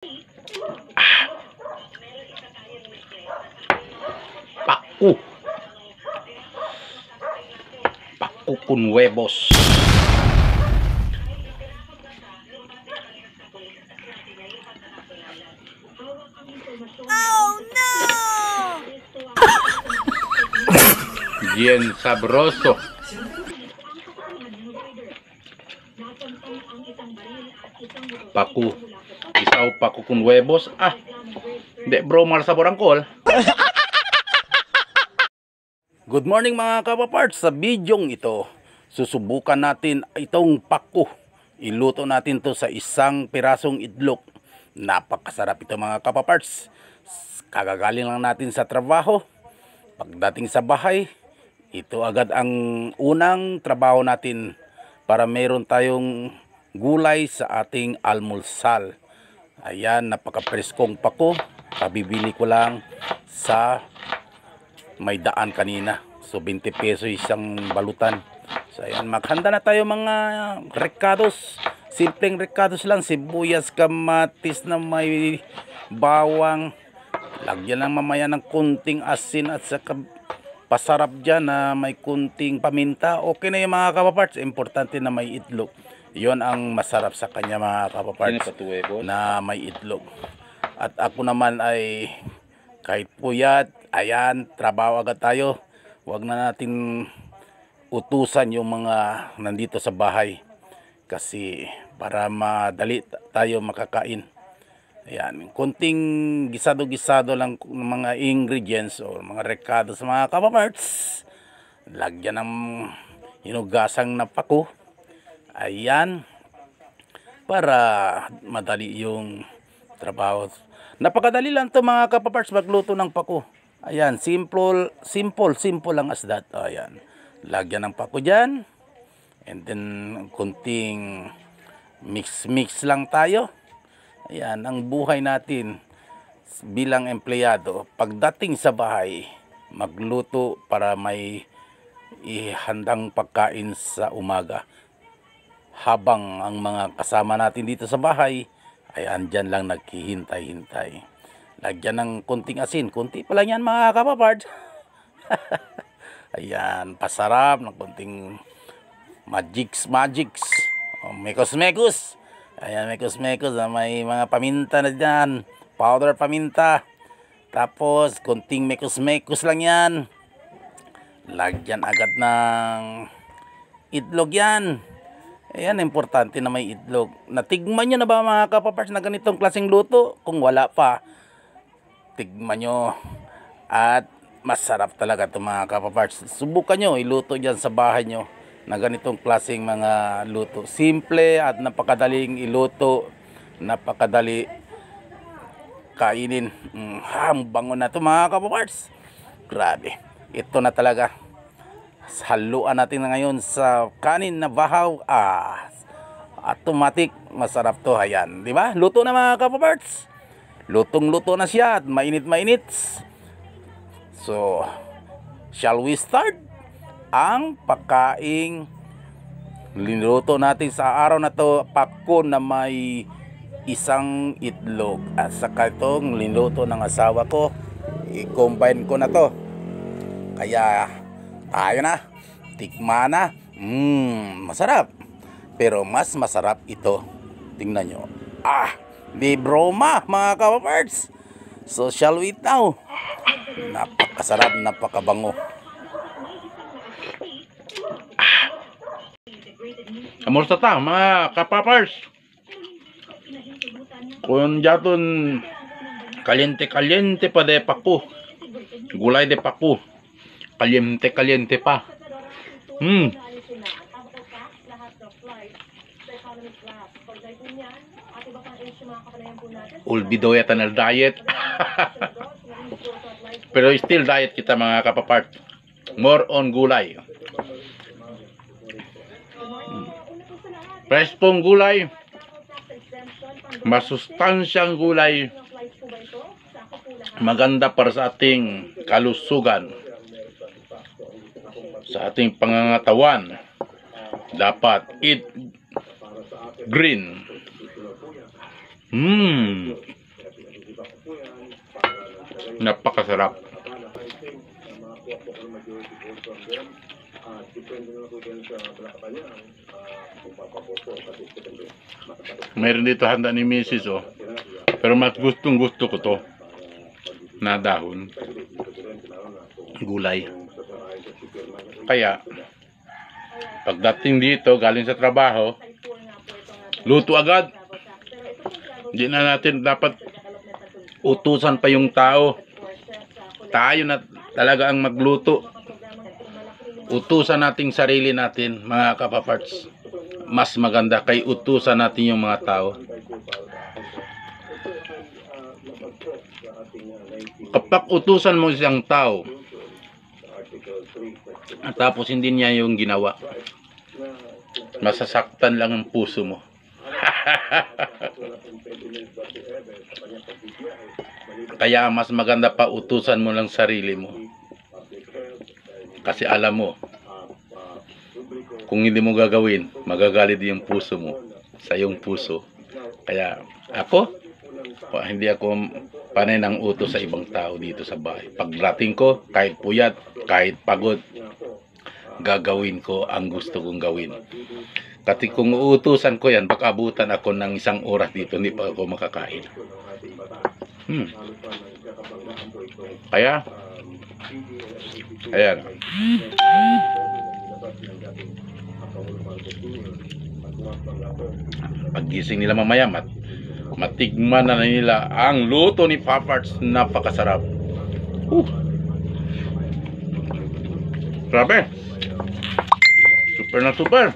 Paku. Paku con huevos. Oh no! Bien sabroso. Paku. Isaw paku con huevos. Hindi bro, mahal sabor ang kol. Good morning mga kapaparts. Sa bidyong ito, susubukan natin itong paku. Iluto natin to sa isang pirasong itlog. Napakasarap ito mga kapaparts. Kagagaling lang natin sa trabaho. Pagdating sa bahay, ito agad ang unang trabaho natin para meron tayong gulay sa ating almusal. Ayan, napaka-preskong paku. Kabibili ko lang sa may daan kanina. So 20 peso isang balutan. So ayan, maghanda na tayo mga recados. Simpleng recados lang, sibuyas, kamatis na may bawang. Lagyan lang mamaya ng kunting asin at saka pasarap dyan na may kunting paminta. Okay na yung mga kapaparts. Importante na may itlog. Yon ang masarap sa kanya mga kapaparts, na may itlog. At ako naman ay kahit puyat, ayan, trabaho agad tayo. Huwag na natin utusan yung mga nandito sa bahay. Kasi para madali tayo makakain. Ayan, kunting gisado-gisado lang ng mga ingredients o mga recados mga kapaparts. Lagyan ng hinugasang na paku. Ayan, para madali yung trabaho. Napakadali lang to mga kapaparts magluto ng paku. Ayan, simple lang as that. Ayan, lagyan ng paku dyan. And then kunting mix lang tayo. Ayan, ang buhay natin bilang empleyado, pagdating sa bahay, magluto para may ihandang pagkain sa umaga. Habang ang mga kasama natin dito sa bahay ay andyan lang naghihintay-hintay. Lagyan ng kunting asin. Kunti pa lang yan mga kapaparts. Ayan, pasarap ng kunting magics. Mekos. Ayan, mekos na may mga paminta na dyan. Powder paminta. Tapos, kunting mekos lang yan. Lagyan agad ng itlog yan. Ayan, importante na may itlog. Natigman nyo na ba mga kapaparts na ganitong klaseng luto? Kung wala pa, tigman nyo. At masarap talaga ito mga kapaparts. Subukan nyo, iluto dyan sa bahay nyo na ganitong klaseng mga luto. Simple at napakadaling iluto. Napakadali kainin. Bango na ito mga kapaparts. Grabe. Ito na talaga. Haluan natin na ngayon sa kanin na bahaw. Automatic masarap to. Ayan, di ba? Luto na mga kapaparts. Lutong-luto na siya at mainit. So, shall we start ang pagkaing linuto natin sa araw na to? Paku na may isang itlog at saka itong linuto ng asawa ko. I-combine ko na to. Kaya tayo na, tikman na. Masarap. Pero mas masarap ito. Tingnan nyo. Di broma mga kapaparts. So shall we eat now? Napakasarap, napakabango. Kamusta ta mga kapaparts? Kung jaton kaliente pa de paku. Gulay de paku. Kaliente pa. Ulbido yata na diet. Pero still diet kita mga kapapart. More on gulay. Preskong gulay. Masustansyang gulay. Maganda para sa ating kalusugan. Sa ating pangangatawan. Dapat eat green. Napakasarap. Meron dito handa ni Mrs. Oh. Pero mas gustong gusto ko to na dahon. Gulay. Kaya pagdating dito galing sa trabaho, luto agad. Hindi na natin dapat utusan pa yung tao. Tayo na talaga ang magluto. Utusan nating sarili natin, mga kapaparts. Mas maganda kay utusan natin yung mga tao. Kapag utusan mo isang tao, tapos hindi niya yung ginawa, masasaktan lang ang puso mo. Kaya mas maganda pa utusan mo lang sarili mo. Kasi alam mo, kung hindi mo gagawin, magagalit yung puso mo sa iyong puso. Kaya ako, hindi ako panay ng utos sa ibang tao dito sa bahay. Pagdating ko, kahit puyat, kahit pagod, gagawin ko ang gusto kong gawin. Kasi kung uutusan ko yan, baka abutan ako ng 1 oras dito, hindi pa ako makakain. Kaya, ayan. Paggising nila mamaya, matigman na nila ang luto ni Paparts. Napakasarap. Grabe. Super na super.